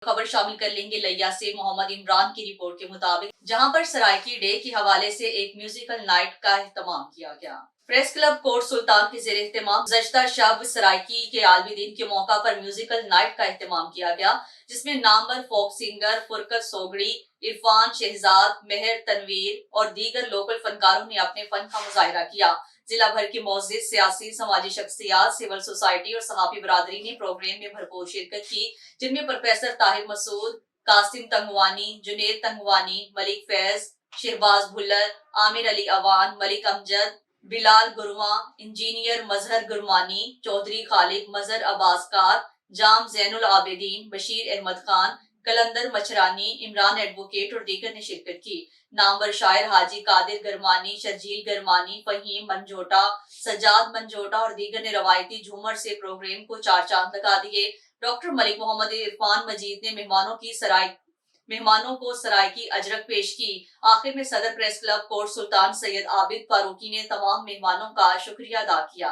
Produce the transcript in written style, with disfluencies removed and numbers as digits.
खबर शामिल कर लेंगे लिया से मोहम्मद इमरान की रिपोर्ट के मुताबिक, जहां पर सराइकी डे के हवाले से एक म्यूजिकल नाइट का एहतमाम किया गया। प्रेस क्लब कोट सुल्तान के ज़ेर एहतमाम गुज़श्ता शब सराइकी के आलमी दिन के मौका पर म्यूजिकल नाइट का एहतमाम किया गया, जिसमें नामवर फोक सिंगर फुरकत सोगड़ी, इरफान शहजाद, मेहर तनवीर और दीगर लोकल फनकारों ने अपने फन का मुजाहिरा किया। जिला भर के मौजूद सियासी, समाजी शख्सियात, सिविल सोसाइटी और सहाफी बरादरी ने प्रोग्राम में भरपूर शिरकत की, जिनमें प्रोफेसर ताहिर मसूद, कासिम तंगवानी, जुनेद तंगवानी, मलिक फैज, शहबाज भुल्लर, आमिर अली अवान, मलिक अमजद, बिलाल गुरवा, इंजीनियर मजहर गुरमानी, चौधरी खालिद, मजहर अब्बास कार, जाम जैनुल आबिदीन, बशीर अहमद खान, कलंदर मचरानी, इमरान एडवोकेट और दीगर ने शिरकत की। नामवर शायर हाजी कादिर गरमानी, शर्जील गरमानी, फहीम मंजोटा, सजाद मंजोटा और दीगर ने रवायती झूमर से प्रोग्राम को चार चांद लगा दिए। डॉक्टर मलिक मोहम्मद इरफान मजीद ने मेहमानों को सराइकी अजरक पेश की। आखिर में सदर प्रेस क्लब कोट सुल्तान सैयद आबिद फारूकी ने तमाम मेहमानों का शुक्रिया अदा किया।